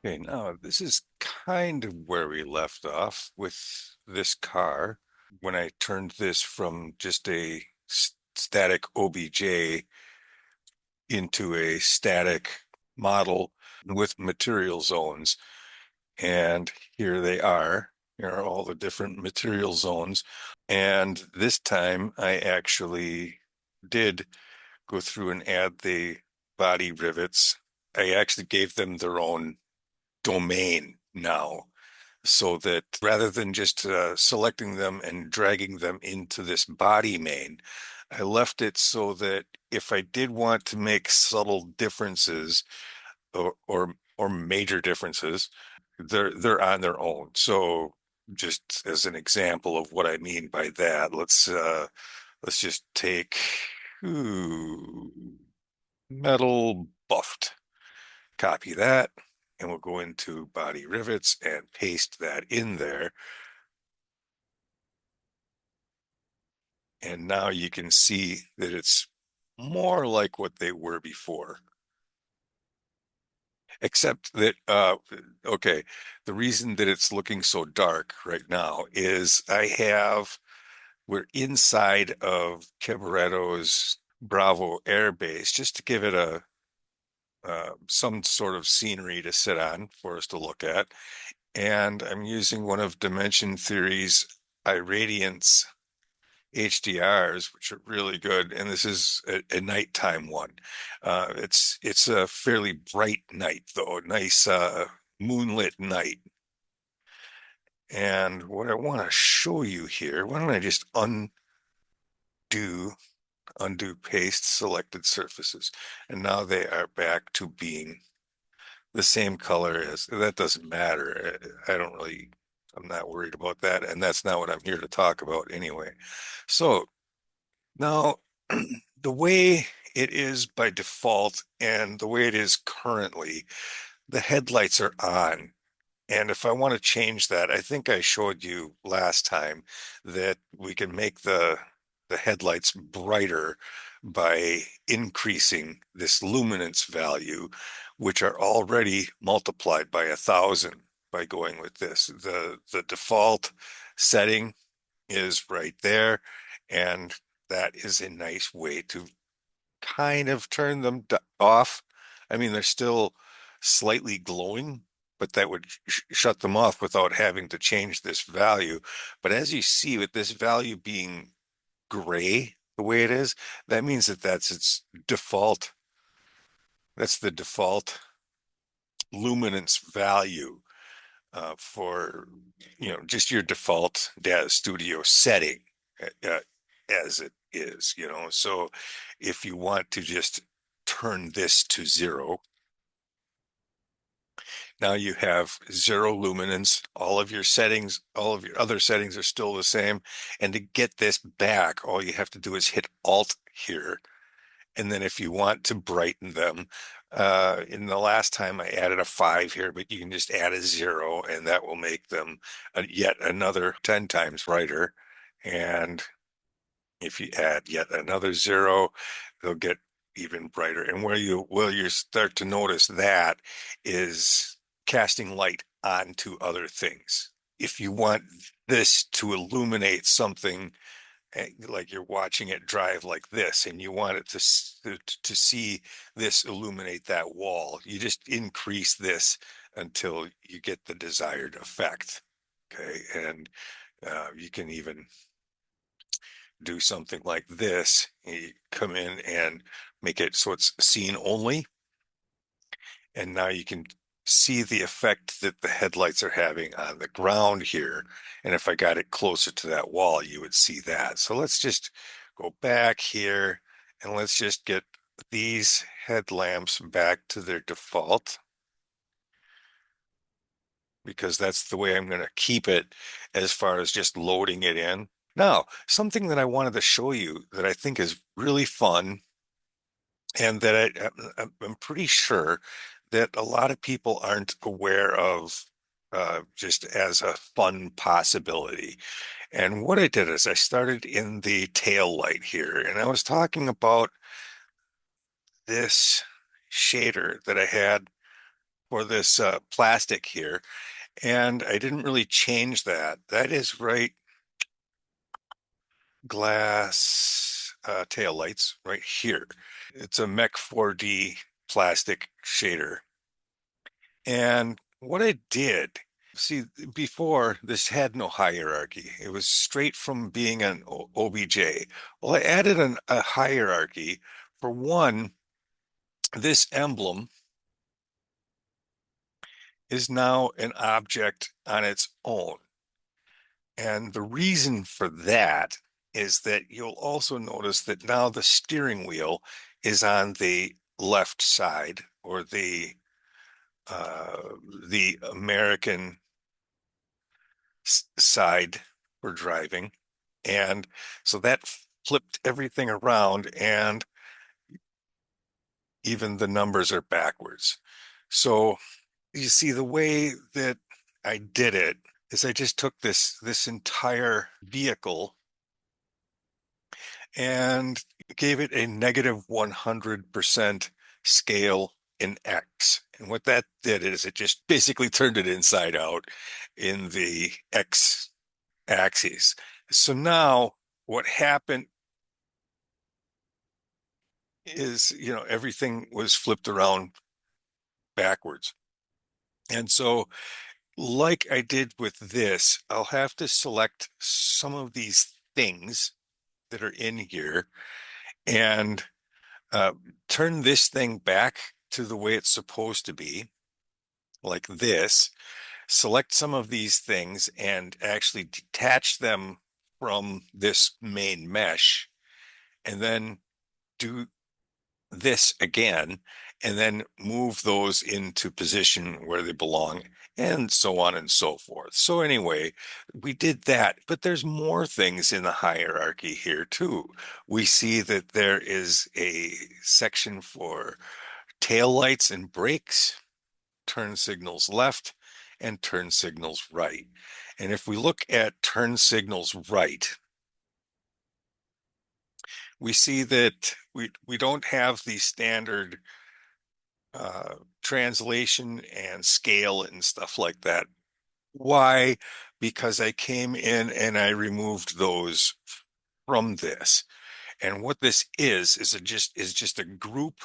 Okay, now this is kind of where we left off with this car. When I turned this from just a static OBJ into a static model with material zones. And here they are. Here are all the different material zones. And this time I actually did go through and add the body rivets. I actually gave them their own domain now, so that rather than just selecting them and dragging them into this body main, I left it so that if I did want to make subtle differences or major differences, they're on their own. So just as an example of what I mean by that, let's just take ooh, metal buffed. Copy that, and we'll go into body rivets and paste that in there. And now you can see that it's more like what they were before. Except that, okay, the reason that it's looking so dark right now is we're inside of Cabaretto's Bravo Air Base just to give it some sort of scenery to sit on for us to look at. And I'm using one of Dimension Theory's irradiance HDRs, which are really good. And this is a nighttime one. It's a fairly bright night, though, nice moonlit night. And what I want to show you here, why don't I just undo paste selected surfaces, and now they are back to being the same color as that. Doesn't matter. I don't really, I'm not worried about that. And that's not what I'm here to talk about anyway. So now the way it is by default and the way it is currently, the headlights are on. And if I want to change that, I think I showed you last time that we can make the headlights brighter by increasing this luminance value, which are already multiplied by 1,000 by going with this. The default setting is right there, and that is a nice way to kind of turn them off. I mean, they're still slightly glowing, but that would shut them off without having to change this value. But as you see, with this value being gray the way it is, that means that that's its default. That's the default luminance value for just your default data studio setting uh, as it is. So if you want to just turn this to zero, now you have zero luminance. All of your settings, all of your other settings are still the same. And to get this back, all you have to do is hit Alt here. And then if you want to brighten them, in the last time I added a 5 here, but you can just add a 0 and that will make them yet another 10 times brighter. And if you add yet another 0, they'll get even brighter. And where you start to notice that is casting light onto other things. If you want this to illuminate something like you're watching it drive like this, and you want it to see this illuminate that wall, you just increase this until you get the desired effect. Okay, and you can even do something like this. You come in and make it so it's seen only, and now you can see the effect that the headlights are having on the ground here. And if I got it closer to that wall, you would see that. So let's just go back here and let's just get these headlamps back to their default, because that's the way I'm going to keep it as far as just loading it in. Now, something that I wanted to show you that I think is really fun, and that I'm pretty sure that a lot of people aren't aware of, just as a fun possibility. And what I did is I started in the tail light here, and I was talking about this shader that I had for this plastic here, and I didn't really change that. That is right glass tail lights right here. It's a Mech 4D plastic shader. And what I did, see, before this had no hierarchy. It was straight from being an OBJ. Well, I added a hierarchy. For one, this emblem is now an object on its own. And the reason for that is that you'll also notice that now the steering wheel is on the left side, or uh, the American side for driving. And so that flipped everything around, and even the numbers are backwards. So you see, the way that I did it is I just took this entire vehicle and gave it a negative 100% scale in X. And what that did is it just basically turned it inside out in the X axis. So now what happened is, everything was flipped around backwards. And so, like I did with this, I'll have to select some of these things that are in here and uh, turn this thing back to the way it's supposed to be, like this. Select some of these things and actually detach them from this main mesh, and then do this again, and then move those into position where they belong, and so on and so forth. So anyway, we did that, but there's more things in the hierarchy here too. We see that there is a section for tail lights and brakes, turn signals left, and turn signals right. And if we look at turn signals right, we see that we don't have the standard translation and scale and stuff like that. Why? Because I came in and I removed those from this. And what this is just a group,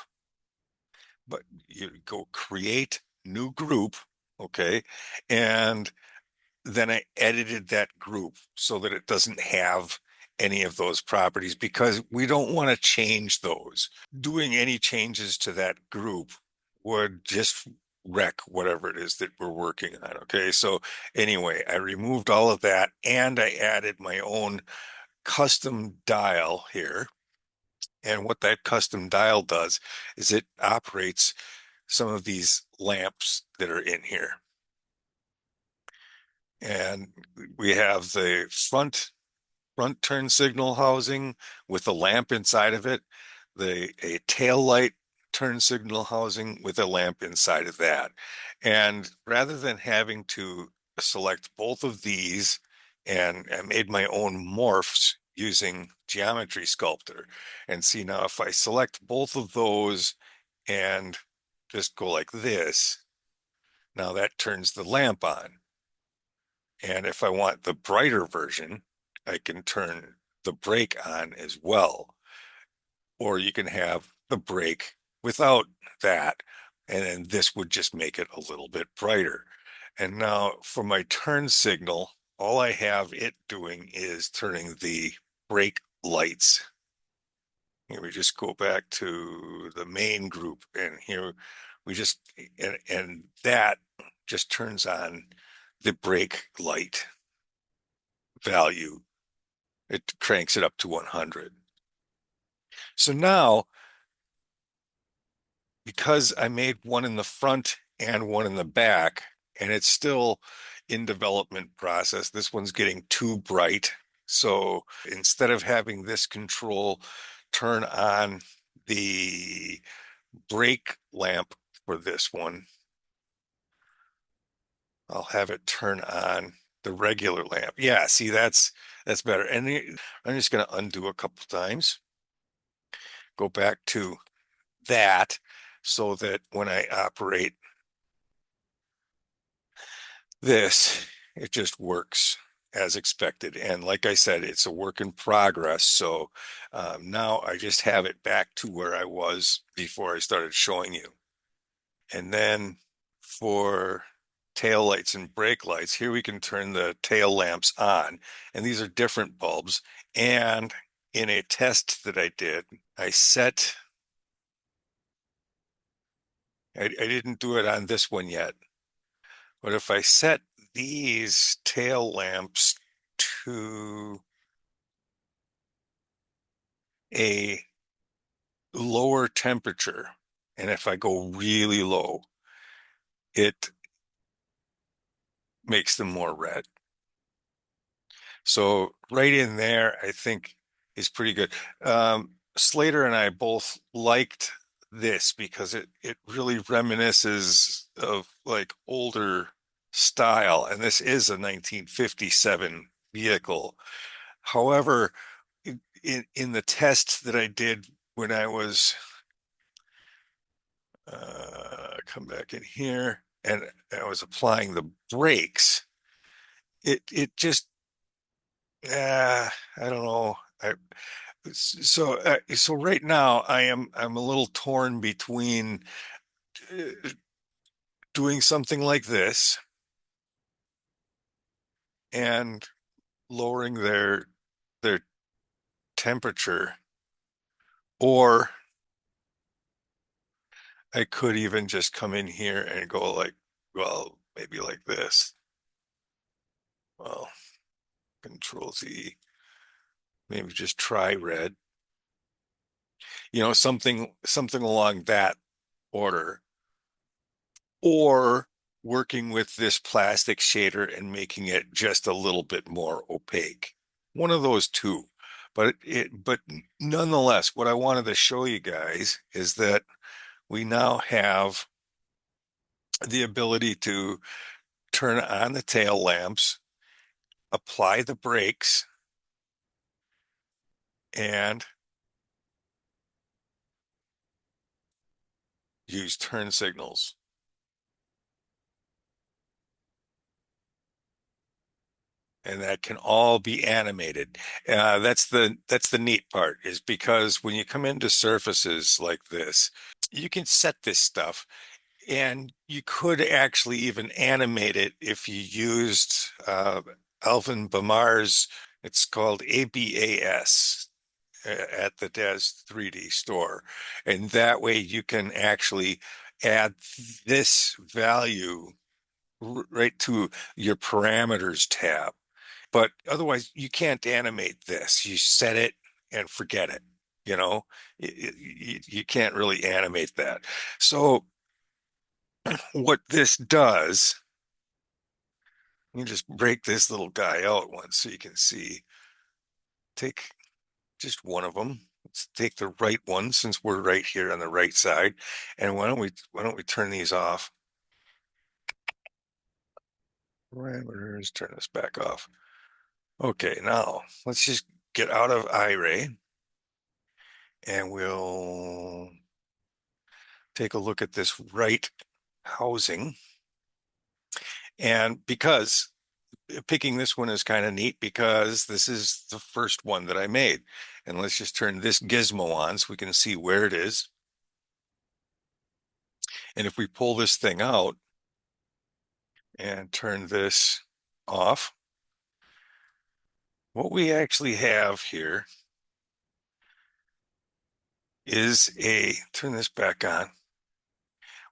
but you go create new group, okay? And then I edited that group so that it doesn't have any of those properties, because we don't want to change those. Doing any changes to that group would just wreck whatever it is that we're working on. Okay. So anyway, I removed all of that and I added my own custom dial here. And what that custom dial does is it operates some of these lamps that are in here. And we have the front turn signal housing with a lamp inside of it, a tail light turn signal housing with a lamp inside of that. And rather than having to select both of these, and I made my own morphs using Geometry Sculptor. And see, now if I select both of those and just go like this, now that turns the lamp on. And if I want the brighter version, I can turn the brake on as well. Or you can have the brake without that, and then this would just make it a little bit brighter. And now for my turn signal, all I have it doing is turning the brake lights. Here we just go back to the main group, and here we just, and that just turns on the brake light value. It cranks it up to 100. So now, because I made one in the front and one in the back, and it's still in development process, this one's getting too bright. So instead of having this control turn on the brake lamp for this one, I'll have it turn on the regular lamp. Yeah, see, that's better. And I'm just going to undo a couple times, go back to that, so that when I operate This, it just works as expected. And like I said, it's a work in progress. So now I just have it back to where I was before I started showing you. And then for tail lights and brake lights, here we can turn the tail lamps on. And these are different bulbs. And in a test that I did, I set, I didn't do it on this one yet, but if I set these tail lamps to a lower temperature, and if I go really low, it makes them more red. So right in there, I think is pretty good. Slater and I both liked this because it really reminisces of like older style, and this is a 1957 vehicle. However, in the test that I did when I was come back in here and I was applying the brakes, it just I don't know. So right now I'm a little torn between uh, doing something like this and lowering their temperature, or I could even just come in here and go like, well, maybe like this. Well, Control Z, maybe just try red, something along that order, or working with this plastic shader and making it just a little bit more opaque. One of those two. But nonetheless, what I wanted to show you guys is that we now have the ability to turn on the tail lamps, apply the brakes, and use turn signals. And that can all be animated. That's the neat part, is because when you come into surfaces like this, you can set this stuff, and you could actually even animate it if you used Alvin Bamar's. It's called ABAS at the Des 3D store, and that way you can actually add this value right to your parameters tab. But otherwise, you can't animate this. You set it and forget it. You know, you can't really animate that. So what this does, you just break this little guy out once so you can see. Take just one of them. Let's take the right one since we're right here on the right side. And why don't we turn these off? Parameters, turn this back off. Okay, now let's just get out of iRay and we'll take a look at this right housing. And because picking this one is kind of neat, because this is the first one that I made. And let's just turn this gizmo on so we can see where it is. And if we pull this thing out and turn this off, what we actually have here is turn this back on.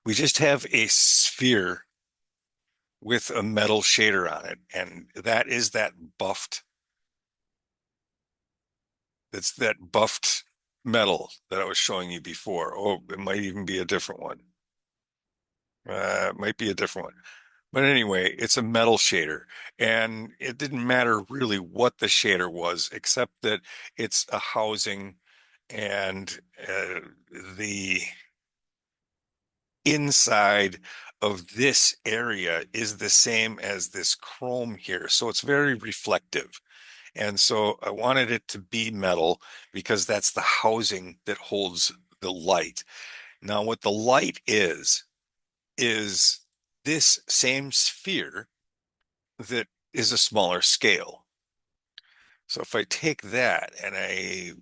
We just have a sphere with a metal shader on it. And that is that's that buffed metal that I was showing you before. Oh, it might even be a different one. It might be a different one. But anyway, it's a metal shader. And it didn't matter really what the shader was, except that it's a housing, and the inside of this area is the same as this chrome here. So it's very reflective. And so I wanted it to be metal because that's the housing that holds the light. Now, what the light is this same sphere, that is a smaller scale. So if I take that and I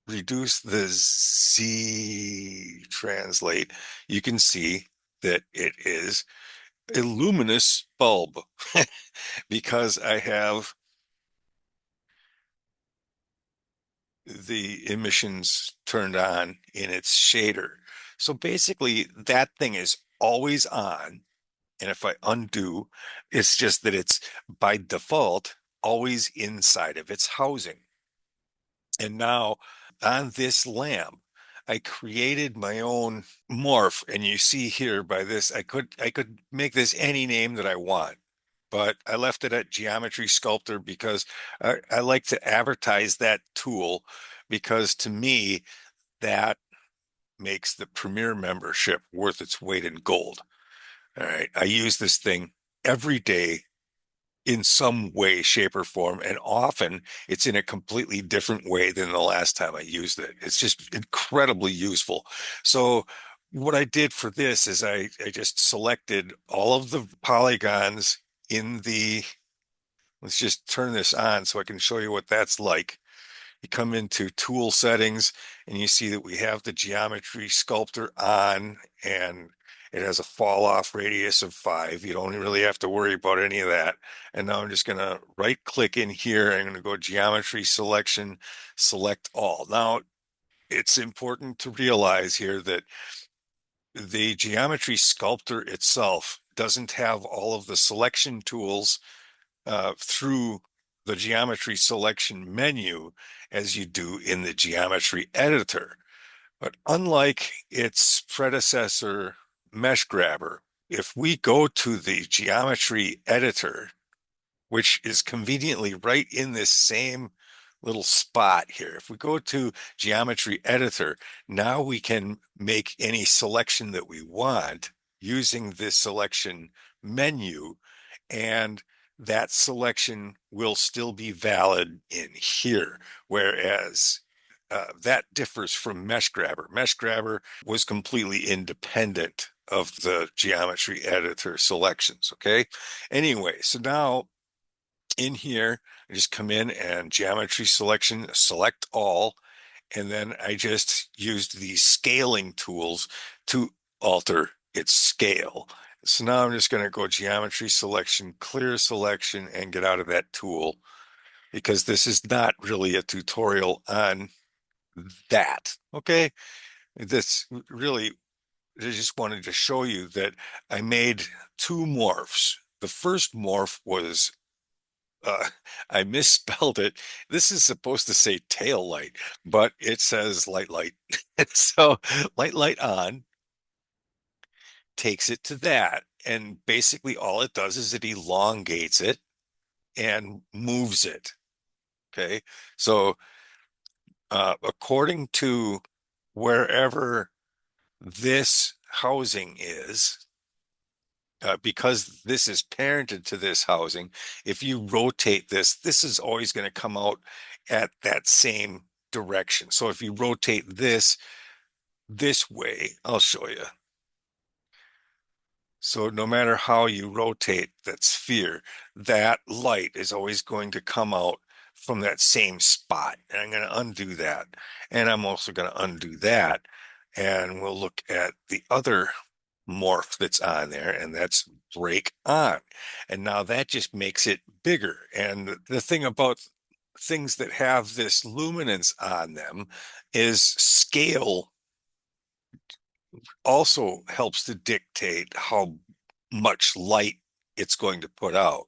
reduce the Z translate, you can see that it is a luminous bulb because I have the emissions turned on in its shader. So basically, that thing is always on. And if I undo, it's just that it's by default always inside of its housing. And now on this lamp, I created my own morph. And you see here by this, I could make this any name that I want. But I left it at Geometry Sculptor because I like to advertise that tool because to me, that makes the Premier membership worth its weight in gold. All right. I use this thing every day in some way, shape, or form. And often it's in a completely different way than the last time I used it. It's just incredibly useful. So, what I did for this is I just selected all of the polygons in the, let's just turn this on so I can show you what that's like. You come into tool settings and you see that we have the geometry sculptor on and it has a fall off radius of 5. You don't really have to worry about any of that. And now I'm just going to right click in here. I'm going to go geometry selection, select all. Now it's important to realize here that the geometry sculptor itself doesn't have all of the selection tools through the geometry selection menu as you do in the geometry editor. But unlike its predecessor, Mesh Grabber, if we go to the geometry editor, which is conveniently right in this same little spot here. If we go to Geometry Editor, now we can make any selection that we want using this selection menu, and that selection will still be valid in here. Whereas that differs from Mesh Grabber. Mesh Grabber was completely independent of the geometry editor selections. Okay. Anyway, so now in here, I just come in and geometry selection, select all, and then I just used these scaling tools to alter its scale. So now I'm just going to go geometry selection, clear selection, and get out of that tool because this is not really a tutorial on that. Okay. This really, I just wanted to show you that I made two morphs. The first morph was uh, I misspelled it. This is supposed to say tail light, but it says light light. So light light on takes it to that. And basically all it does is it elongates it and moves it. Okay. So according to wherever this housing is, because this is parented to this housing, if you rotate this, this is always going to come out at that same direction. So if you rotate this way, I'll show you. So no matter how you rotate that sphere, that light is always going to come out from that same spot. And I'm going to undo that. And I'm also going to undo that. And we'll look at the other morph that's on there, and that's break on. And now that just makes it bigger. And the thing about things that have this luminance on them is scale also helps to dictate how much light it's going to put out.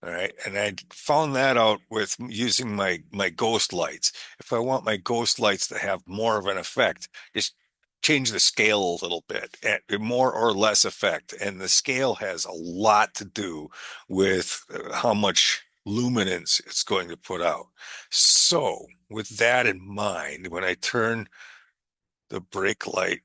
All right. And I found that out with using my ghost lights. If I want my ghost lights to have more of an effect, just change the scale a little bit, more or less effect. And the scale has a lot to do with how much luminance it's going to put out. So with that in mind, when I turn the brake light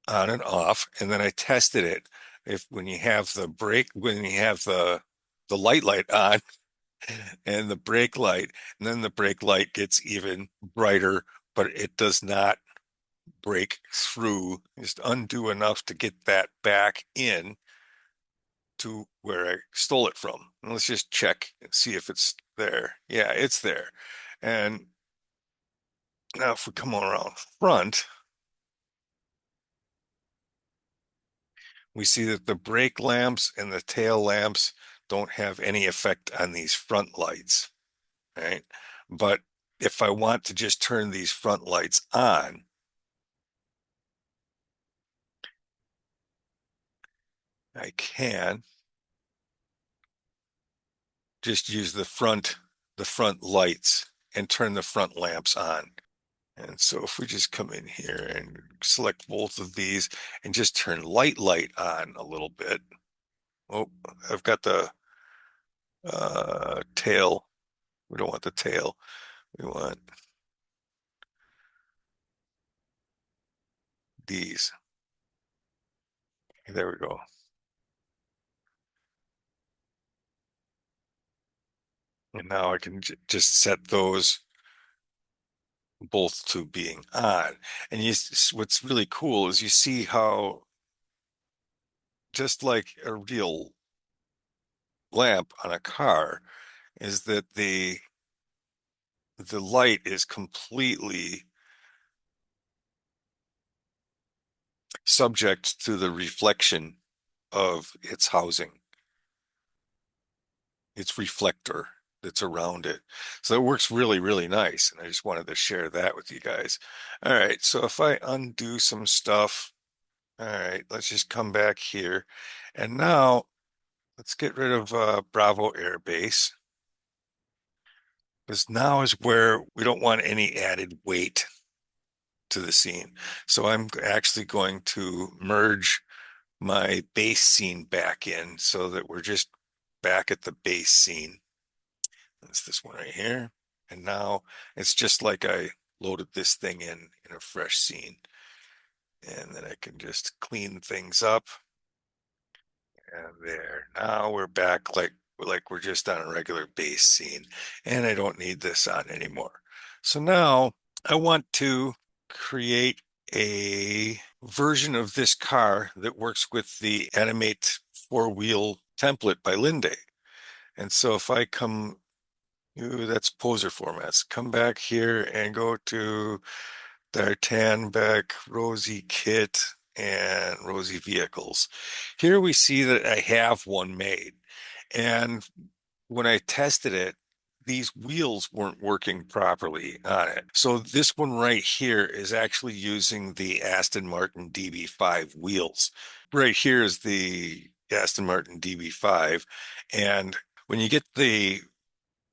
on and off, and then I tested it. If when you have the brake, when you have the light on and the brake light, and then the brake light gets even brighter, but it does not break through. Just undo enough to get that back in. to where I stole it from. And let's just check and see if it's there. Yeah, it's there. And now if we come around front, we see that the brake lamps and the tail lamps don't have any effect on these front lights, right? But if I want to just turn these front lights on, I can just use the front lights and turn the front lamps on. And so if we just come in here and select both of these and just turn light on a little bit. Oh, I've got the tail. We don't want the tail. We want these. There we go. And now I can just set those both to being on. And what's really cool is you see how just like a real lamp on a car is that the light is completely subject to the reflection of its housing, its reflector that's around it. So it works really, really nice. And I just wanted to share that with you guys. All right, so if I undo some stuff, all right, let's just come back here. And now let's get rid of Bravo Air Base, because now is where we don't want any added weight to the scene. So I'm actually going to merge my base scene back in so that we're just back at the base scene. That's this one right here. And now it's just like I loaded this thing in a fresh scene. And then I can just clean things up. And there. Now we're back like we're just on a regular base scene. And I don't need this on anymore. So now I want to create a version of this car that works with the Animate four-wheel template by Linday. And so if I come, ooh, that's poser formats. Come back here and go to D'Artanback, Rosie Kit, and Rosie Vehicles. Here we see that I have one made. And when I tested it, these wheels weren't working properly on it. So this one right here is actually using the Aston Martin DB5 wheels. Right here is the Aston Martin DB5. And when you get the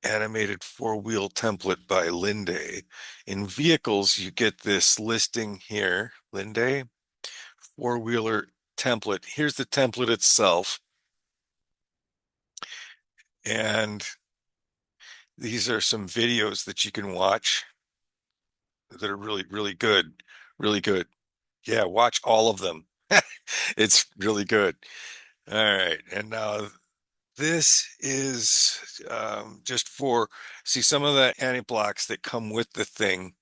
animated four-wheel template by Linday, in vehicles, you get this listing here, Linday, four-wheeler template. Here's the template itself. And these are some videos that you can watch that are really, really good. Really good. Yeah, watch all of them. It's really good. All right. And now this is just for, see, some of the anti-blocks that come with the thing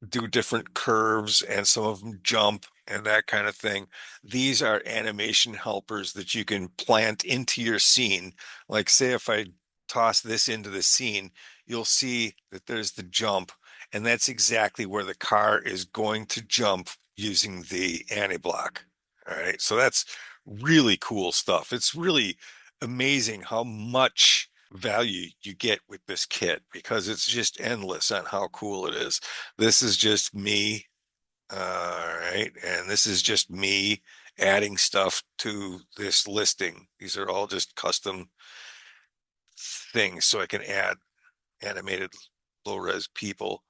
do different curves and some of them jump and that kind of thing. These are animation helpers that you can plant into your scene. Like say if I toss this into the scene, you'll see that there's the jump, and that's exactly where the car is going to jump using the anti-block. All right, so that's really cool stuff. It's really amazing how much value you get with this kit because it's just endless on how cool it is. This is just me, all right, and this is just me adding stuff to this listing. These are all just custom things so I can add animated low-res people.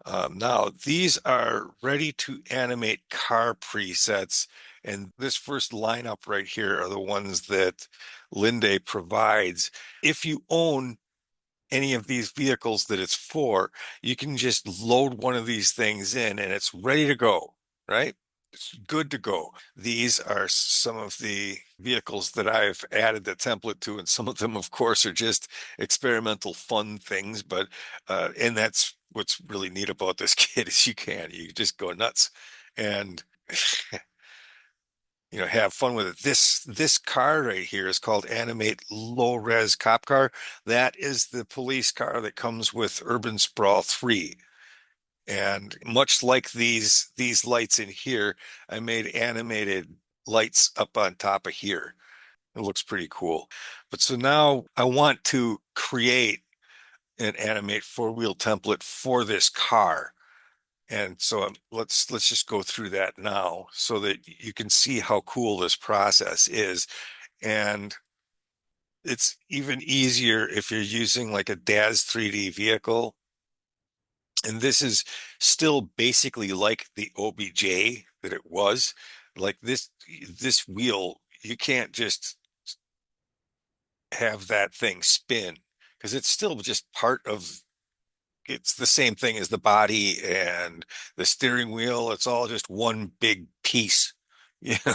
Now, these are ready to animate car presets, and this first lineup right here are the ones that Linday provides. If you own any of these vehicles that it's for, you can just load one of these things in and it's ready to go, right? It's good to go. These are some of the vehicles that I've added the template to, and some of them, of course, are just experimental fun things. But and that's what's really neat about this kit is you just go nuts, and have fun with it. This car right here is called Animate Low Res Cop Car. That is the police car that comes with Urban Sprawl 3. And much like these lights in here, I made animated lights up on top of here. It looks pretty cool. But so now I want to create an animate four-wheel template for this car. And so let's just go through that now so that you can see how cool this process is. And it's even easier if you're using like a DAZ 3D vehicle. And this is still basically like the OBJ that it was. Like this wheel, you can't just have that thing spin because it's still just part of it's the same thing as the body and the steering wheel. It's all just one big piece,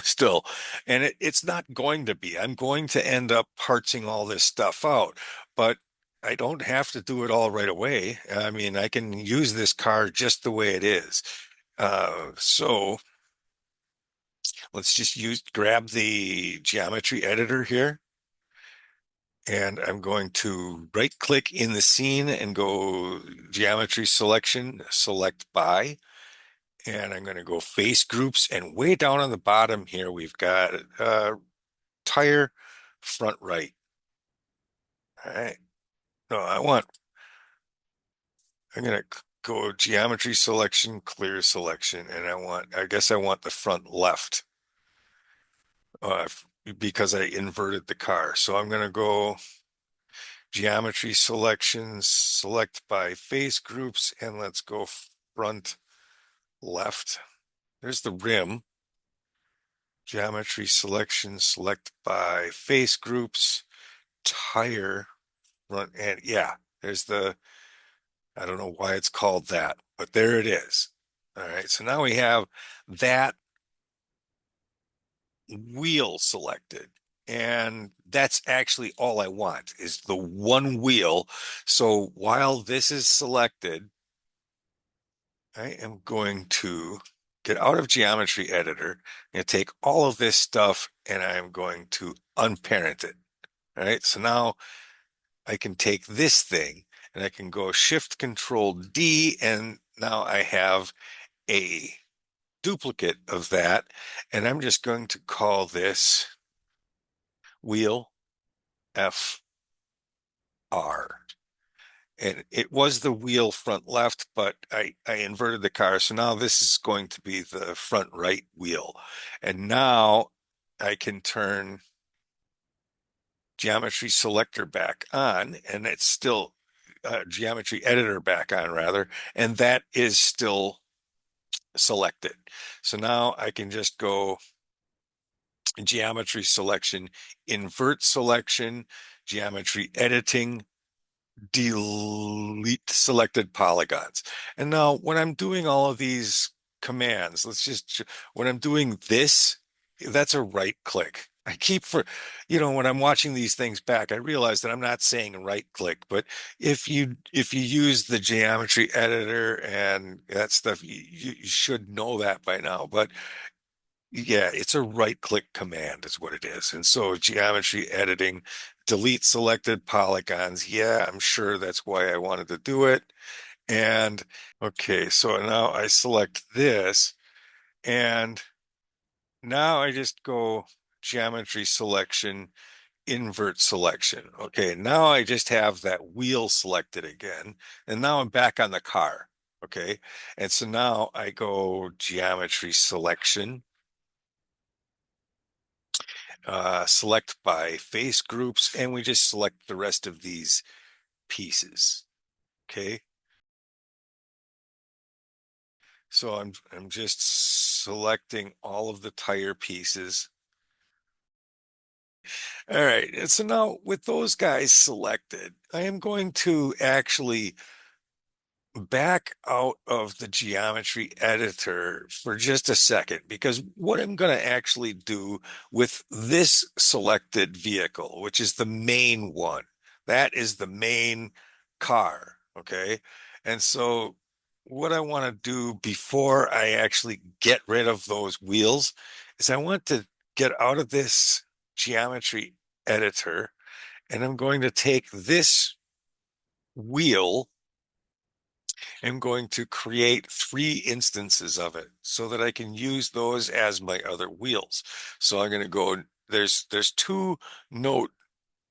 still. And it's not going to be. I'm going to end up partsing all this stuff out, but I don't have to do it all right away. I mean, I can use this car just the way it is. So let's just grab the geometry editor here. And I'm going to right click in the scene and go geometry selection, select by, and I'm going to go face groups. And way down on the bottom here, we've got tire front right. All right. No, I'm going to go geometry selection, clear selection, and I guess I want the front left uh, because I inverted the car. So I'm going to go geometry selections, select by face groups, and let's go front left. There's the rim. Geometry selection, select by face groups, tire front, and yeah, there's I don't know why it's called that, but there it is. All right, so now we have that wheel selected. And that's actually all I want is the one wheel. So while this is selected, I am going to get out of Geometry Editor and take all of this stuff and I'm going to unparent it. All right, so now I can take this thing and I can go Shift Control D, and now I have a duplicate of that. And I'm just going to call this wheel FR. And it was the wheel front left, but I inverted the car. So now this is going to be the front right wheel. And now I can turn geometry selector back on, and it's still geometry editor back on rather, and that is still selected. So now I can just go geometry selection, invert selection, geometry editing, delete selected polygons. And now when I'm doing all of these commands, when I'm doing this, that's a right click. I keep when I'm watching these things back, I realize that I'm not saying right click, but if you use the geometry editor and that stuff, you should know that by now. But yeah, it's a right click command is what it is. And so geometry editing, delete selected polygons. Yeah, I'm sure that's why I wanted to do it. And okay, so now I select this and now I just go geometry selection, invert selection. Okay, now I just have that wheel selected again. And now I'm back on the car. Okay. And so now I go geometry selection, select by face groups, and we just select the rest of these pieces. Okay. So I'm just selecting all of the tire pieces. All right. And so now with those guys selected, I am going to actually back out of the geometry editor for just a second, because what I'm going to actually do with this selected vehicle, which is the main one, that is the main car. Okay. And so what I want to do before I actually get rid of those wheels is I want to get out of this geometry editor, and I'm going to take this wheel. I'm going to create three instances of it so that I can use those as my other wheels. So I'm going to go, there's two node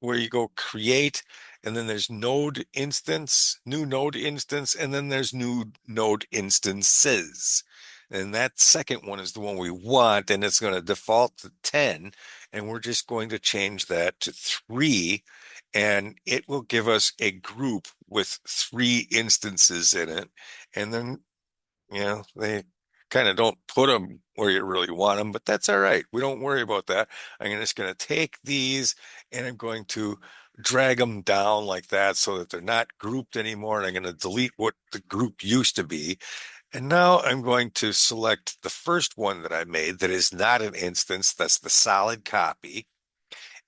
where you go create, and then there's node instance, new node instance, and then there's new node instances. And that second one is the one we want, and it's going to default to 10, and we're just going to change that to 3, and it will give us a group with 3 instances in it. And then, they kind of don't put them where you really want them, but that's all right. We don't worry about that. I'm just going to take these and I'm going to drag them down like that so that they're not grouped anymore. And I'm going to delete what the group used to be. And now I'm going to select the first one that I made that is not an instance. That's the solid copy.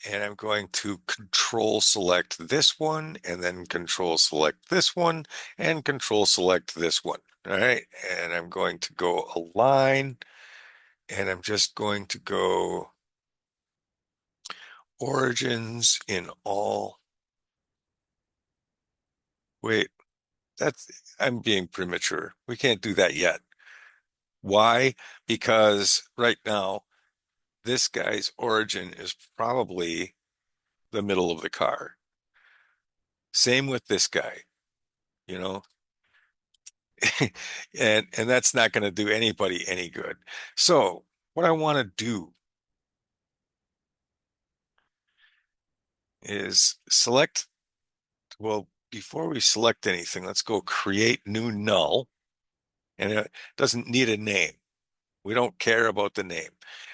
And I'm going to control select this one and then control select this one and control select this one. All right. And I'm going to go align, and I'm just going to go origins in all. Wait, I'm being premature. We can't do that yet. Why? Because right now, this guy's origin is probably the middle of the car. Same with this guy, you know, and that's not going to do anybody any good. So what I want to do is select, well, before we select anything, let's go create new null, and it doesn't need a name. We don't care about the name.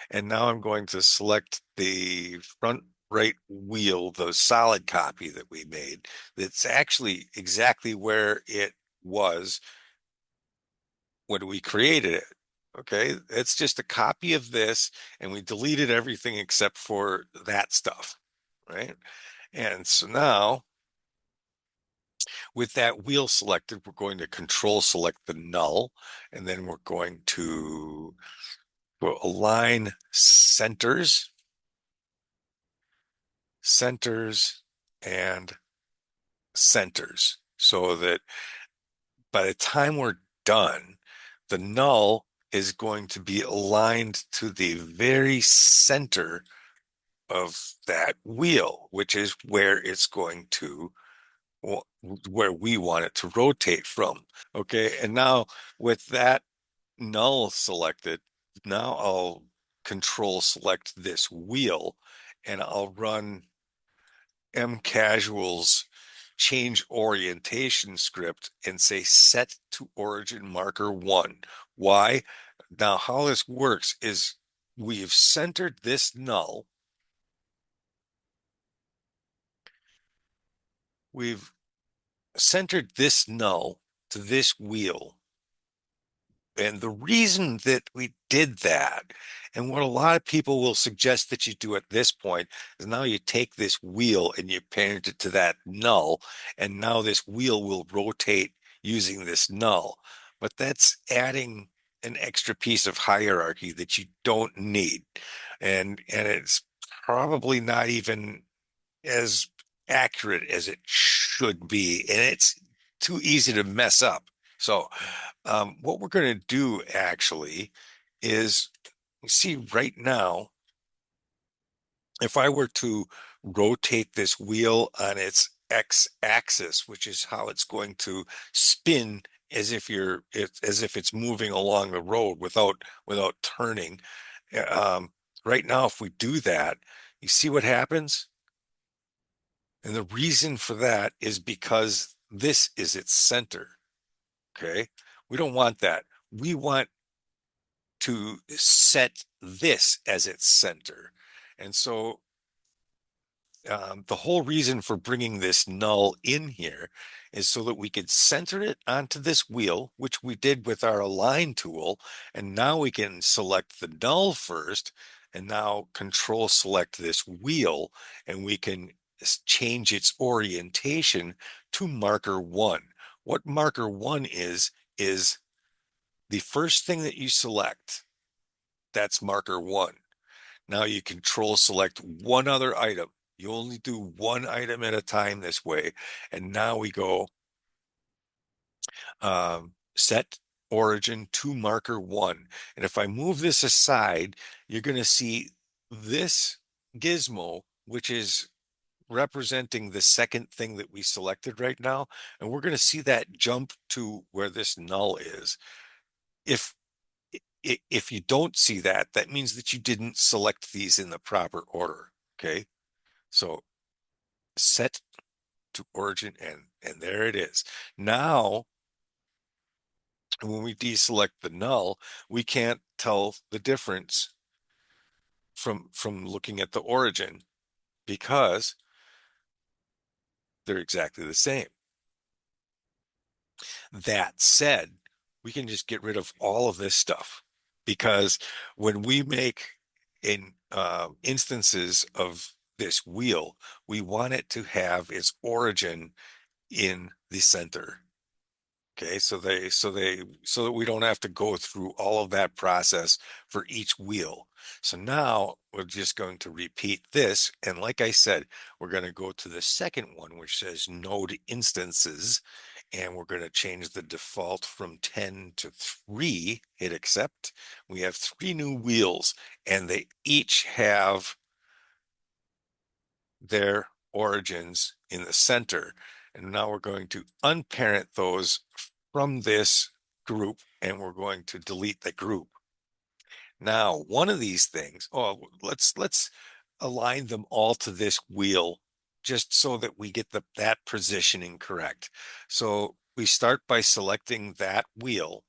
And now I'm going to select the front right wheel, the solid copy that we made. That's actually exactly where it was when we created it. Okay, it's just a copy of this, and we deleted everything except for that stuff, right? And so now, with that wheel selected, we're going to control select the null, and then we're going to align centers, and centers, so that by the time we're done, the null is going to be aligned to the very center of that wheel, which is where it's going to, where we want it to rotate from. Okay. And now with that null selected, now I'll control select this wheel, and I'll run mcasual's change orientation script and say set to origin marker 1. Why? Now, how this works is we've centered this null. We've centered this null to this wheel. And the reason that we did that, and what a lot of people will suggest that you do at this point, is now you take this wheel and you parent it to that null, and now this wheel will rotate using this null. But that's adding an extra piece of hierarchy that you don't need. And it's probably not even as accurate as it should be, and it's too easy to mess up. So, what we're going to do actually is, you see right now, if I were to rotate this wheel on its x-axis, which is how it's going to spin as if it's moving along the road without turning. Right now, if we do that, you see what happens? And the reason for that is because this is its center. Okay. We don't want that. We want to set this as its center. And so the whole reason for bringing this null in here is so that we could center it onto this wheel, which we did with our align tool. And now we can select the null first, and now control select this wheel, and we can change its orientation to marker 1. What marker 1 is the first thing that you select. That's marker 1. Now you control select one other item. You only do one item at a time this way. And now we go set origin to marker one. And if I move this aside, you're going to see this gizmo, which is representing the second thing that we selected right now. And we're going to see that jump to where this null is. If if you don't see that, that means that you didn't select these in the proper order. Okay. So set to origin and there it is. Now, when we deselect the null, we can't tell the difference from looking at the origin because they're exactly the same. That said, we can just get rid of all of this stuff because when we make in instances of this wheel, we want it to have its origin in the center. Okay, so that we don't have to go through all of that process for each wheel. So now we're just going to repeat this. And like I said, we're going to go to the second one, which says node instances. And we're going to change the default from 10 to 3, hit accept. We have 3 new wheels and they each have their origins in the center. And now we're going to unparent those from this group and we're going to delete the group. Now, one of these things, let's align them all to this wheel just so that we get that positioning correct. So we start by selecting that wheel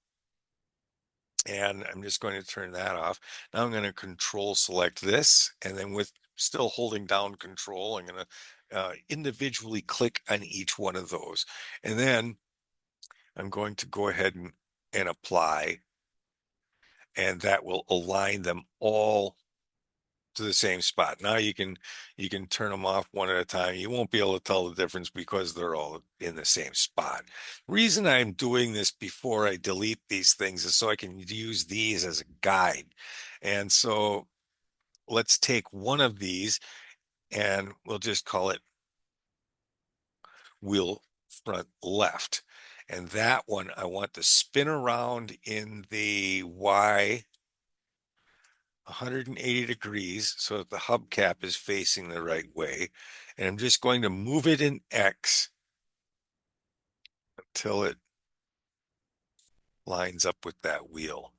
and I'm just going to turn that off. Now I'm going to control select this and then with still holding down control, I'm going to individually click on each one of those. And then I'm going to go ahead and apply, and that will align them all to the same spot. Now you can turn them off one at a time. You won't be able to tell the difference because they're all in the same spot. Reason I'm doing this before I delete these things is so I can use these as a guide. And so let's take one of these and we'll just call it wheel front left. And that one I want to spin around in the Y 180 degrees so that the hubcap is facing the right way. And I'm just going to move it in X until it lines up with that wheel.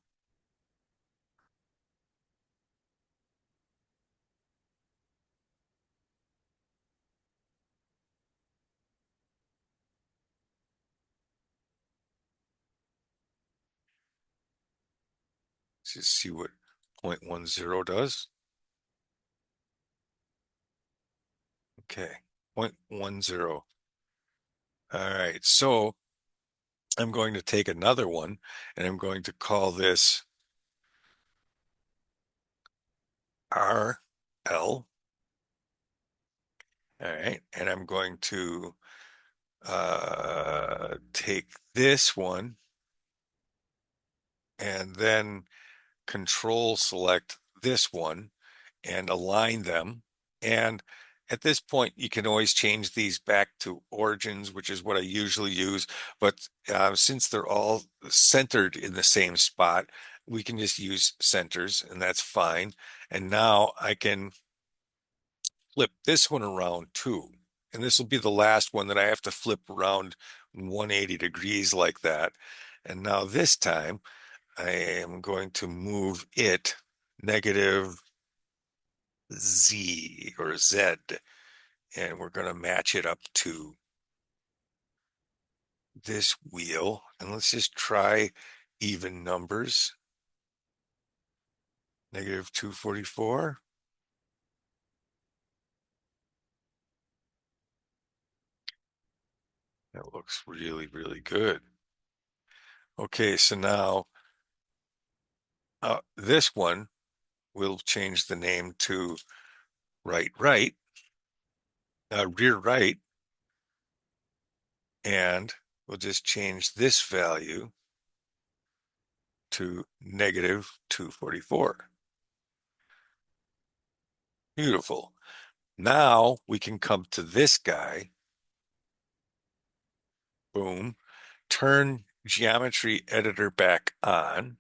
Let's just see what 0.10 does. Okay, 0.10. All right, so I'm going to take another one and I'm going to call this RL. All right, and I'm going to take this one and then control select this one and align them. And at this point, you can always change these back to origins, which is what I usually use. But since they're all centered in the same spot, we can just use centers and that's fine. And now I can flip this one around too. And this will be the last one that I have to flip around 180 degrees like that. And now this time I am going to move it negative Z or Z, and we're going to match it up to this wheel. And let's just try even numbers. Negative 244. That looks really, really good. Okay, so now this one, we'll change the name to right, rear right, and we'll just change this value to negative 244. Beautiful. Now we can come to this guy. Boom. Turn geometry editor back on.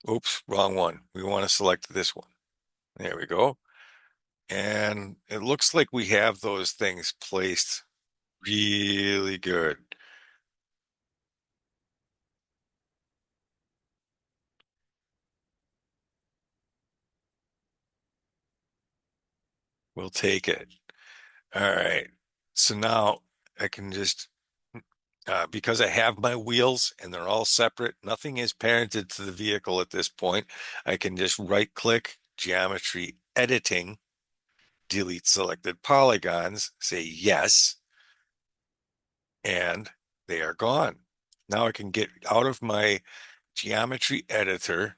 Oops, wrong one. We want to select this one. There we go. And it looks like we have those things placed really good. We'll take it. All right. So now I can just, because I have my wheels and they're all separate, nothing is parented to the vehicle at this point. I can just right click geometry editing, delete selected polygons, say yes, and they are gone. Now I can get out of my geometry editor.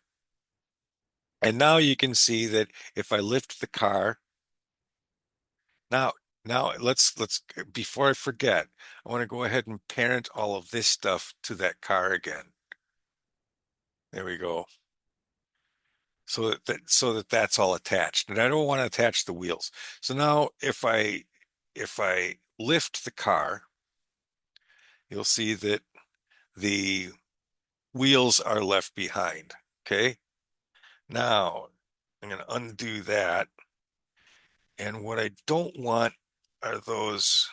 And now you can see that if I lift the car, now, now let's before I forget, I want to go ahead and parent all of this stuff to that car again. There we go. So that that's all attached. And I don't want to attach the wheels. So now if I lift the car, you'll see that the wheels are left behind. Okay. Now I'm going to undo that. And what I don't want are those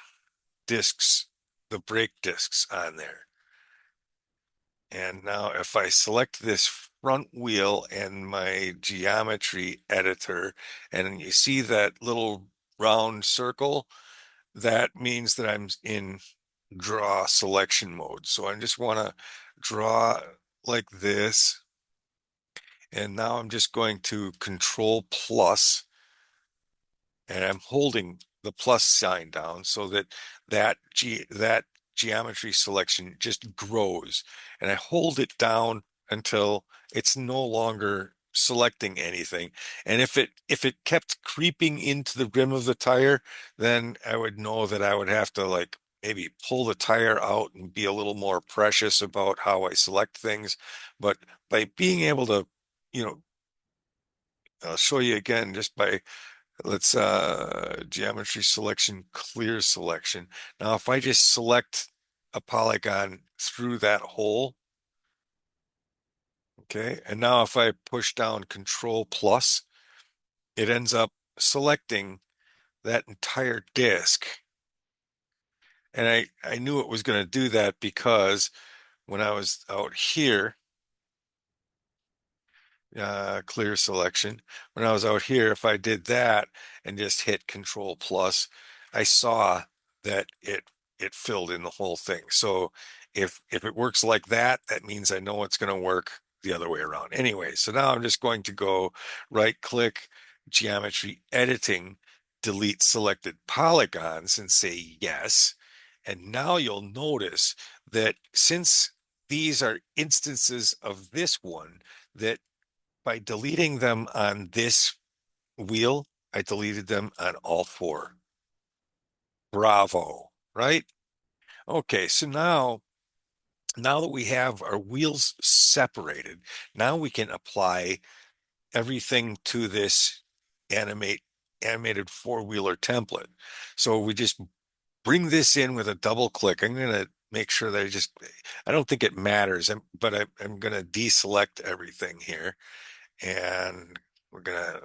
discs, the brake discs on there. And now if I select this front wheel and my geometry editor, and you see that little round circle, that means that I'm in draw selection mode. So I just want to draw like this. And now I'm just going to control plus, and I'm holding the plus sign down so that that geometry selection just grows, and I hold it down until it's no longer selecting anything. And if it kept creeping into the rim of the tire, then I would know that I would have to like maybe pull the tire out and be a little more precious about how I select things. But by being able to, you know, I'll show you again just by let's geometry selection, clear selection. Now, if I just select a polygon through that hole, okay, and now if I push down Control plus, it ends up selecting that entire disk. And I knew it was going to do that because when I was out here, clear selection. When I was out here, if I did that and just hit Control plus, I saw that it filled in the whole thing. So if it works like that, that means I know it's going to work the other way around. Anyway, so now I'm just going to go right click geometry editing, delete selected polygons and say yes. And now you'll notice that since these are instances of this one, that by deleting them on this wheel, I deleted them on all four. Bravo, right? Okay, so now that we have our wheels separated, now we can apply everything to this animated four-wheeler template. So we just bring this in with a double click. I'm going to make sure that I don't think it matters, but I'm going to deselect everything here. And we're going to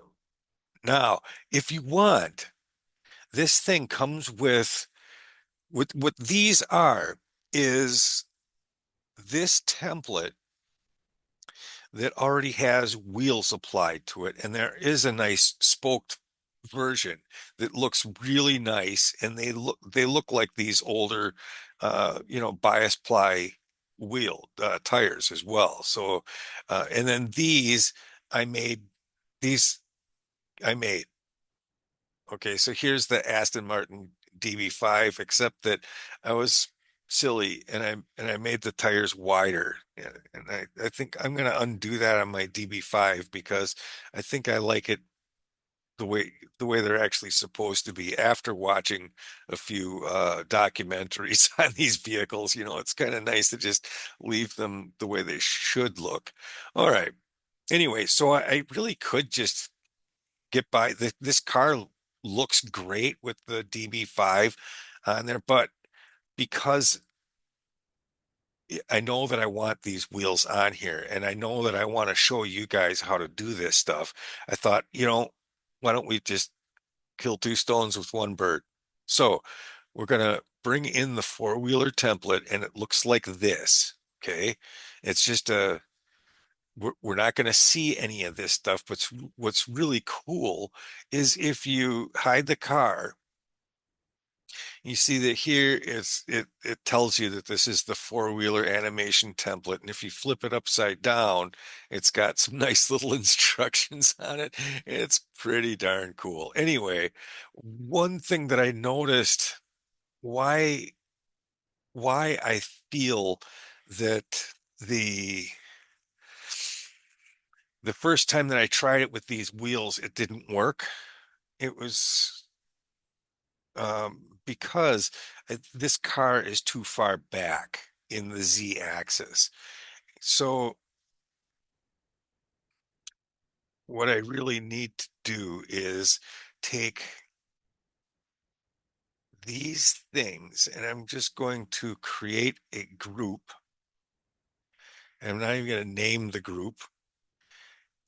Now, if you want, this thing comes with what these are is this template that already has wheels applied to it, and there is a nice spoked version that looks really nice, and they look like these older, bias ply wheel tires as well. So, and then I made these I made. Okay, so here's the Aston Martin DB5, except that I was silly and I made the tires wider. And I think I'm gonna undo that on my DB5 because I think I like it the way they're actually supposed to be after watching a few documentaries on these vehicles. It's kind of nice to just leave them the way they should look. All right. Anyway, so I really could just get by. This car looks great with the DB5 on there, but because I know that I want these wheels on here and I know that I want to show you guys how to do this stuff, I thought, why don't we just kill two stones with one bird? So we're going to bring in the four-wheeler template and it looks like this. Okay. It's just we're not going to see any of this stuff, but what's really cool is if you hide the car, you see that here it tells you that this is the four-wheeler animation template. And if you flip it upside down, it's got some nice little instructions on it. It's pretty darn cool. Anyway, one thing that I noticed why I feel that the first time that I tried it with these wheels, it didn't work. It was because this car is too far back in the Z axis. So what I really need to do is take these things and I'm just going to create a group. And I'm not even going to name the group.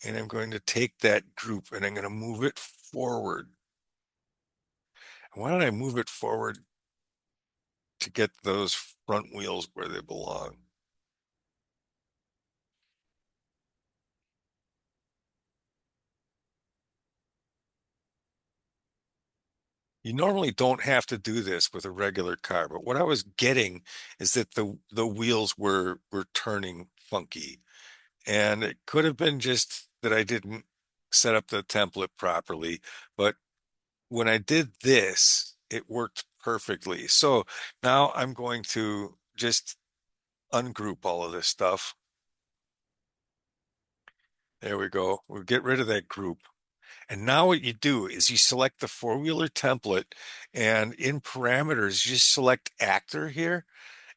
And I'm going to take that group and I'm going to move it forward. Why don't I move it forward to get those front wheels where they belong? You normally don't have to do this with a regular car, but what I was getting is that the wheels were turning funky. And it could have been just that I didn't set up the template properly, but when I did this, it worked perfectly. So now I'm going to just ungroup all of this stuff. There we go. We'll get rid of that group. And now what you do is you select the four-wheeler template and in parameters, you just select actor here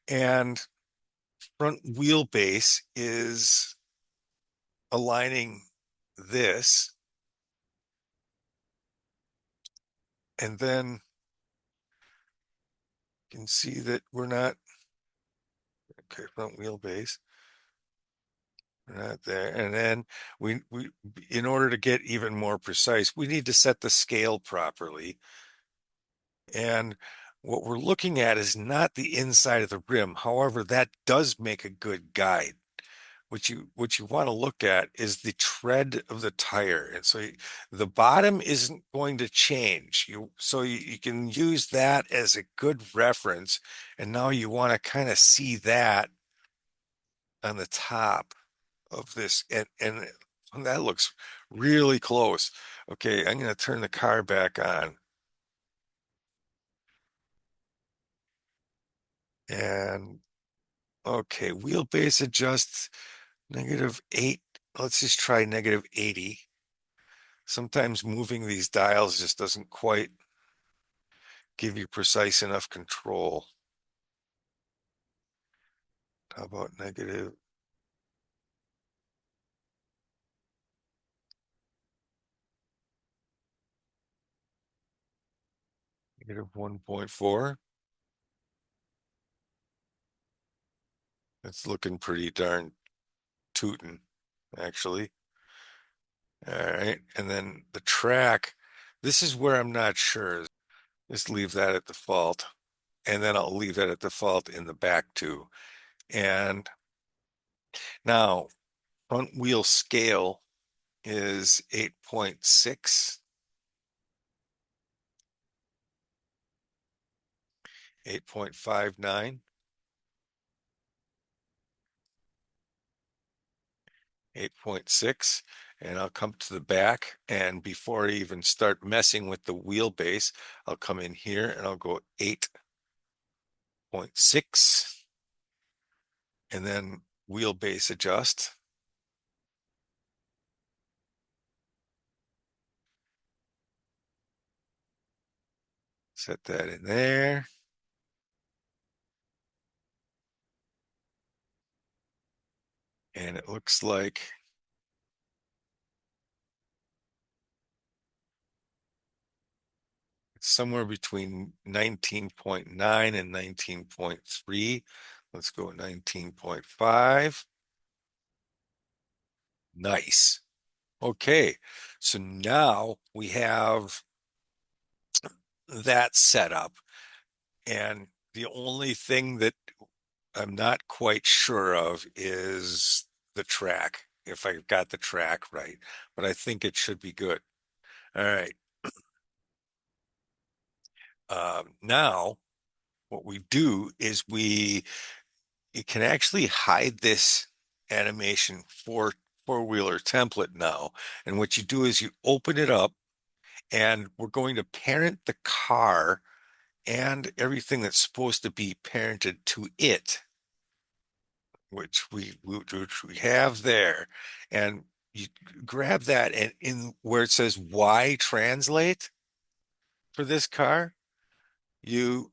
and front wheelbase is aligning this. And then you can see that we're not, okay, front wheelbase, we're not there. And then in order to get even more precise, we need to set the scale properly. And what we're looking at is not the inside of the rim. However, that does make a good guide. What you want to look at is the tread of the tire. And so the bottom isn't going to change. You can use that as a good reference. And now you want to kind of see that on the top of this. And that looks really close. Okay, I'm going to turn the car back on. And okay, wheelbase adjust -8. Let's just try -80. Sometimes moving these dials just doesn't quite give you precise enough control. How about -1.4? It's looking pretty darn tootin', actually. All right, and then the track, this is where I'm not sure. Just leave that at default, and then I'll leave that at default in the back too. And now front wheel scale is 8.6, 8.59, 8.6, and I'll come to the back. And before I even start messing with the wheelbase, I'll come in here and I'll go 8.6 and then wheelbase adjust. Set that in there. And it looks like it's somewhere between 19.9 and 19.3. Let's go 19.5. Nice. Okay, so now we have that set up, and the only thing that I'm not quite sure of is the track, if I've got the track right, but I think it should be good. All right. Now, what we do is it can actually hide this animation for four-wheeler template now. And what you do is you open it up, and we're going to parent the car and everything that's supposed to be parented to it, which we have there. And you grab that, and in where it says Y translate for this car, you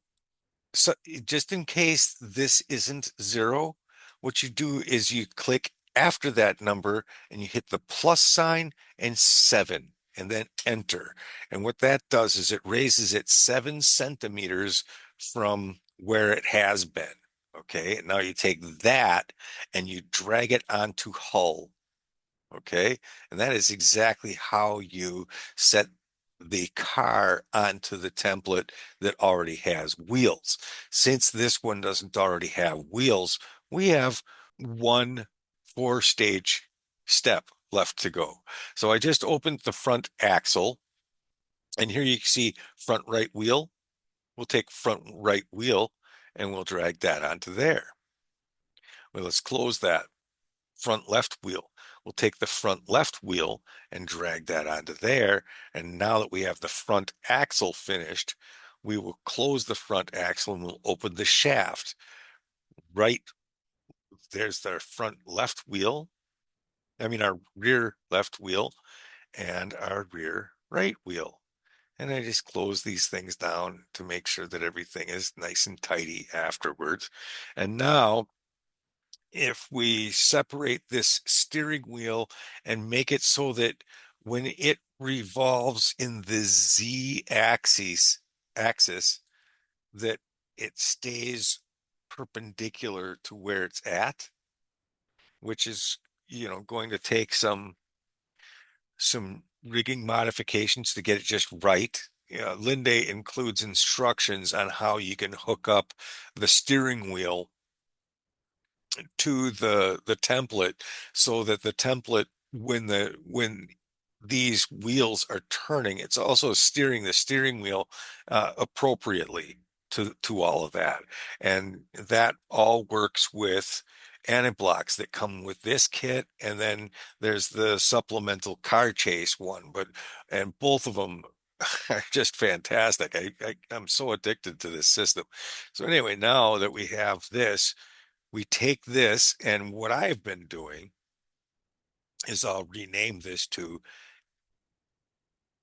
so just in case this isn't zero, what you do is you click after that number and you hit the plus sign and 7 and then enter. And what that does is it raises it 7 centimeters from where it has been. Okay. And now you take that and you drag it onto hull. Okay. And that is exactly how you set the car onto the template that already has wheels. Since this one doesn't already have wheels, we have one four-stage step left to go. So I just opened the front axle, and here you can see front right wheel. We'll take front right wheel and we'll drag that onto there. Well, let's close that. Front left wheel. We'll take the front left wheel and drag that onto there. And now that we have the front axle finished, we will close the front axle and we'll open the shaft. Right there's our front left wheel. I mean, our rear left wheel and our rear right wheel. And I just close these things down to make sure that everything is nice and tidy afterwards. And now if we separate this steering wheel and make it so that when it revolves in the Z axis, that it stays perpendicular to where it's at, which is, going to take some rigging modifications to get it just right. Linday includes instructions on how you can hook up the steering wheel to the template so that the template when these wheels are turning, it's also steering the steering wheel appropriately to all of that. And that all works with anti-blocks that come with this kit, and then there's the supplemental car chase one, and both of them are just fantastic. I'm so addicted to this system. So anyway, now that we have this, we take this, and what I've been doing is I'll rename this to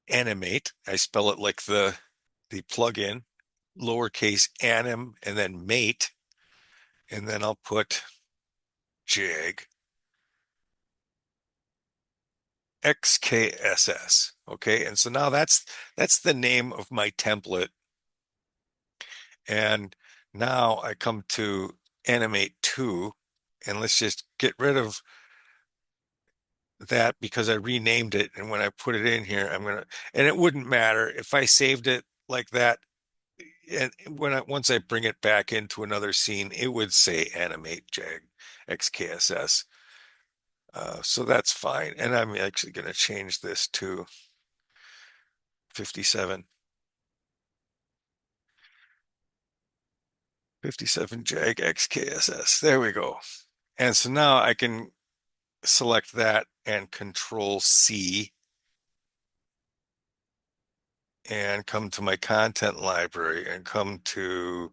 animate. I spell it like the plugin, lowercase anim, and then mate, and then I'll put Jag XKSS. Okay, and so now that's the name of my template. And now I come to animate 2, and let's just get rid of that because I renamed it, and when I put it in here, and it wouldn't matter if I saved it like that. And once I bring it back into another scene, it would say animate Jag XKSS. So that's fine. And I'm actually going to change this to 57. 57 Jag XKSS. There we go. And so now I can select that and Control C and come to my content library and come to,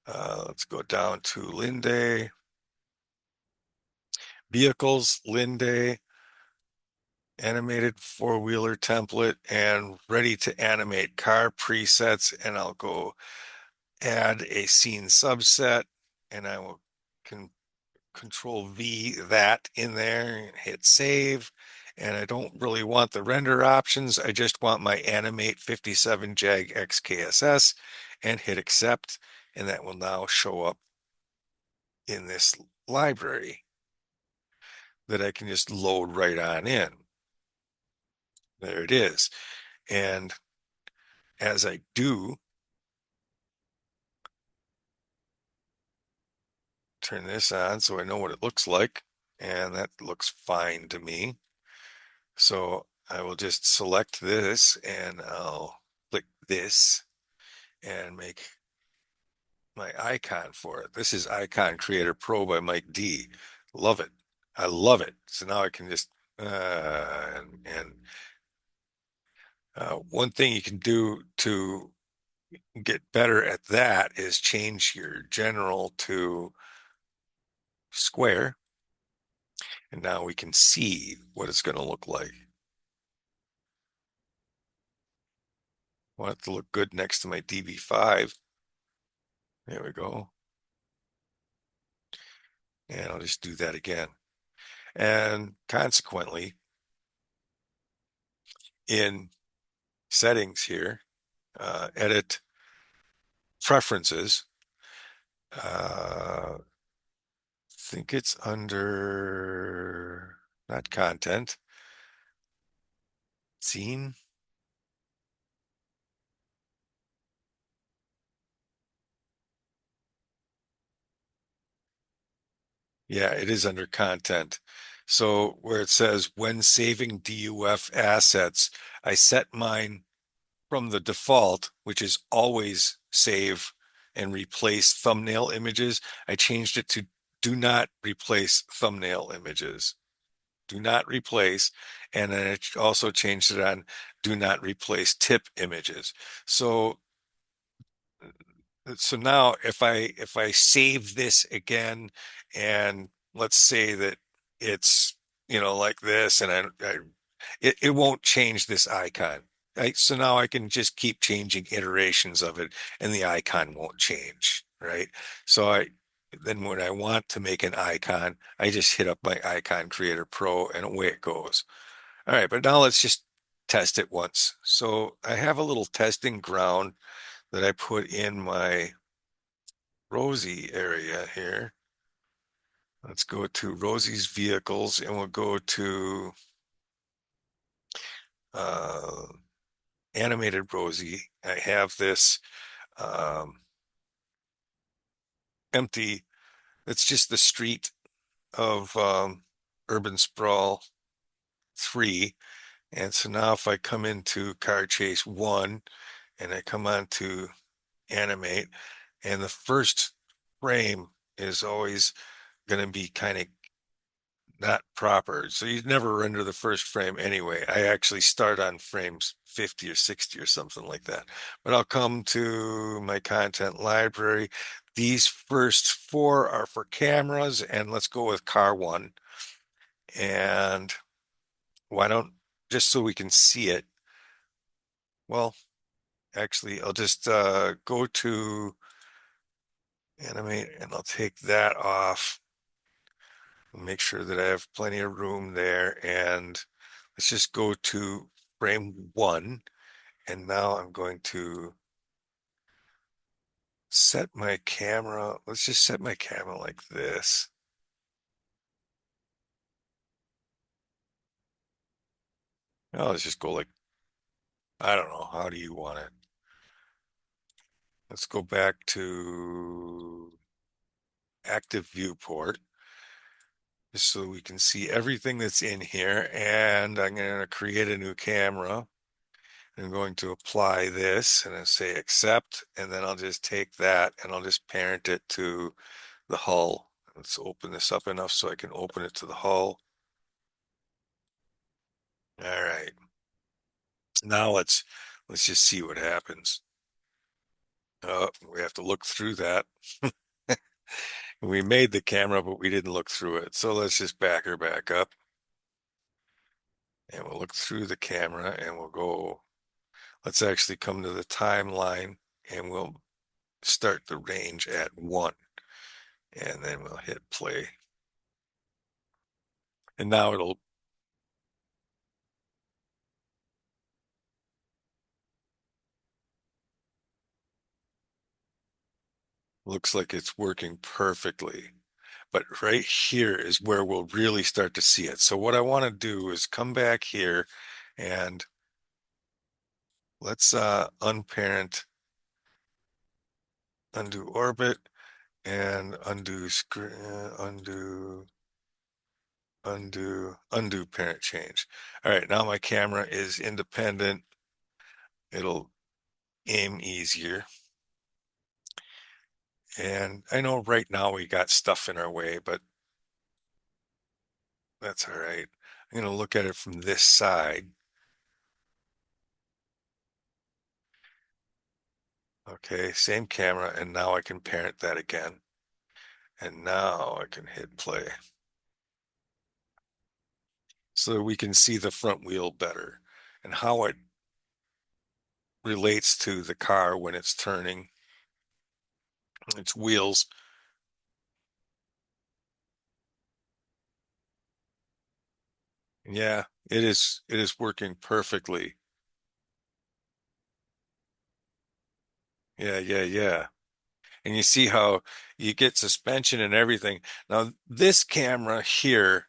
let's go down to Linday, vehicles, Linday, animated four-wheeler template, and ready to animate car presets. And I'll go add a scene subset, and I will Control V that in there and hit save. and I don't really want the render options. I just want my Animate 57 Jag XKSS and hit accept, and that will now show up in this library that I can just load right on in. There it is. And as I do, turn this on so I know what it looks like, and that looks fine to me. So I will just select this and I'll click this and make my icon for it. This is Icon Creator Pro by Mike D. Love it. I love it. So now I can just one thing you can do to get better at that is change your general to square, and now we can see what it's going to look like. I want it to look good next to my DB5. There we go. And I'll just do that again. And consequently, in settings here, edit preferences, I think it's under, not content, scene. Yeah, it is under content. So where it says when saving DUF assets, I set mine from the default, which is always save and replace thumbnail images. I changed it to do not replace thumbnail images. Do not replace. And then it also changed it on do not replace tip images. So now if I save this again, and let's say that it's like this, and it won't change this icon. Right? So now I can just keep changing iterations of it, and the icon won't change, right? So then when I want to make an icon, I just hit up my Icon Creator Pro, and away it goes. All right, but now let's just test it once. So I have a little testing ground that I put in my Rosie area here. Let's go to Rosie's vehicles, and we'll go to uh, animated Rosie. I have this um, empty, it's just the street of Urban Sprawl 3. And so now if I come into Car Chase 1 and I come on to animate, and the first frame is always going to be kind of not proper. So you never render the first frame anyway. I actually start on frames 50 or 60 or something like that. But I'll come to my content library. These first four are for cameras, and let's go with car one. And why don't, just so we can see it, well, actually, I'll just go to animate, and I'll take that off. Make sure that I have plenty of room there, and let's just go to frame one, and now I'm going to set my camera. Let's just set my camera like this. Oh, let's just go like, I don't know, how do you want it? Let's go back to active viewport just so we can see everything that's in here, and I'm going to create a new camera. I'm going to apply this and I say accept, and then I'll just take that and I'll just parent it to the hull. Let's open this up enough so I can open it to the hull. All right. Now let's just see what happens. Oh, we have to look through that. We made the camera, but we didn't look through it. So let's just back her back up. And we'll look through the camera and we'll go. Let's actually come to the timeline and we'll start the range at 1. And then we'll hit play. And now Looks like it's working perfectly. But right here is where we'll really start to see it. So what I want to do is come back here and let's unparent, undo orbit, and undo screen, undo parent change. All right, now my camera is independent. It'll aim easier. And I know right now we got stuff in our way, but that's all right. I'm going to look at it from this side. Okay, same camera, and now I can parent that again. And now I can hit play. So we can see the front wheel better and how it relates to the car when it's turning its wheels. Yeah, it is working perfectly. Yeah, yeah, yeah. And you see how you get suspension and everything. Now, this camera here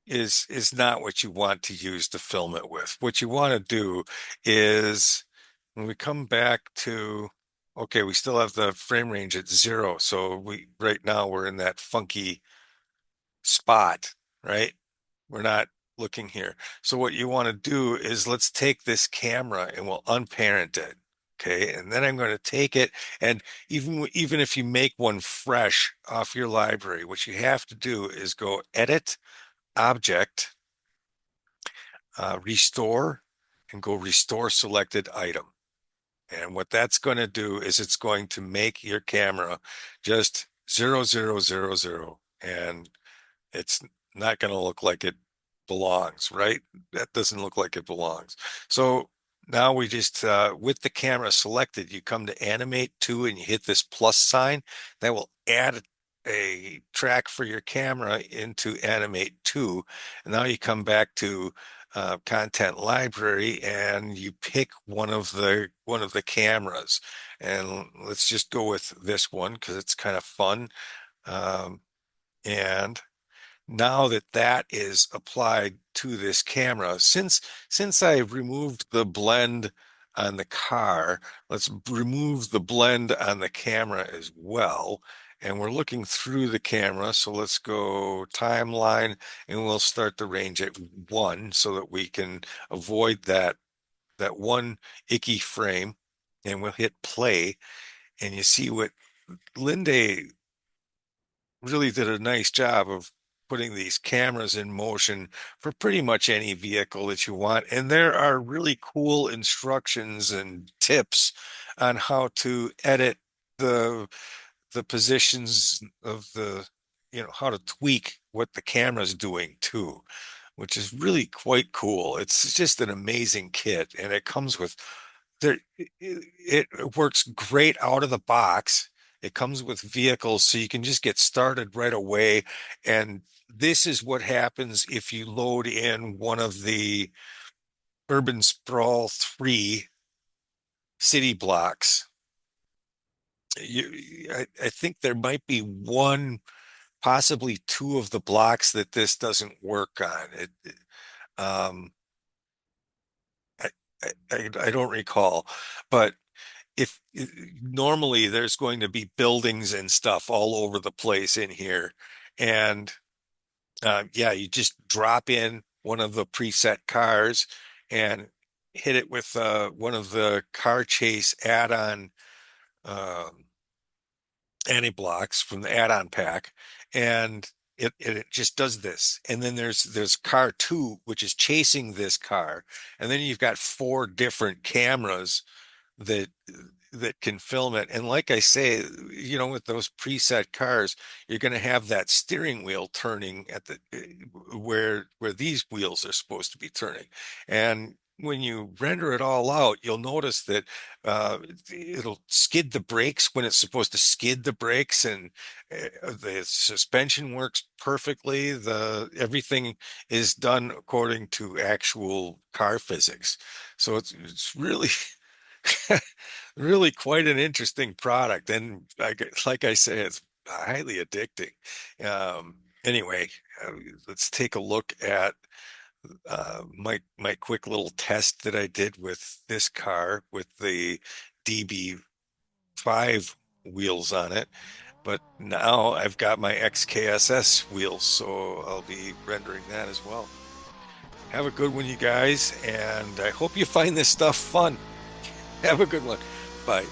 is not what you want to use to film it with. What you want to do is when we come back to, okay, we still have the frame range at 0. So we right now we're in that funky spot, right? We're not looking here. So what you want to do is let's take this camera and we'll unparent it. Okay, and then I'm going to take it, and even if you make one fresh off your library, what you have to do is go edit, object, restore, and go restore selected item. And what that's going to do is it's going to make your camera just 0000, and it's not going to look like it belongs, right? That doesn't look like it belongs. So now we just, with the camera selected, you come to animate to and you hit this plus sign. That will add a track for your camera into animate to. And now you come back to content library and you pick one of the cameras. And let's just go with this one because it's kind of fun. Um, and now that that is applied to this camera, since I removed the blend on the car, let's remove the blend on the camera as well. And we're looking through the camera, so let's go timeline, and we'll start the range at 1 so that we can avoid that one icky frame. And we'll hit play, and you see what Linday really did a nice job of putting these cameras in motion for pretty much any vehicle that you want. And there are really cool instructions and tips on how to edit the the positions of how to tweak what the camera's doing too, which is really quite cool. It's just an amazing kit, and it comes with there it works great out of the box. It comes with vehicles, so you can just get started right away. And this is what happens if you load in one of the Urban Sprawl 3 city blocks. I think there might be one, possibly two of the blocks that this doesn't work on. Um, I, I don't recall, but if normally there's going to be buildings and stuff all over the place in here, and yeah, you just drop in one of the preset cars and hit it with one of the car chase add-on anti-blocks from the add-on pack, and it just does this. And then there's car two, which is chasing this car, and then you've got four different cameras that that can film it. And like I say, with those preset cars, you're going to have that steering wheel turning at the where these wheels are supposed to be turning. And when you render it all out, you'll notice that it'll skid the brakes when it's supposed to skid the brakes, and the suspension works perfectly. The everything is done according to actual car physics. So it's really really quite an interesting product. And like I say, it's highly addicting. Anyway, uh, let's take a look at my quick little test that I did with this car with the DB5 wheels on it. But now I've got my XKSS wheels, so I'll be rendering that as well. Have a good one, you guys, and I hope you find this stuff fun. Have a good one. Bye.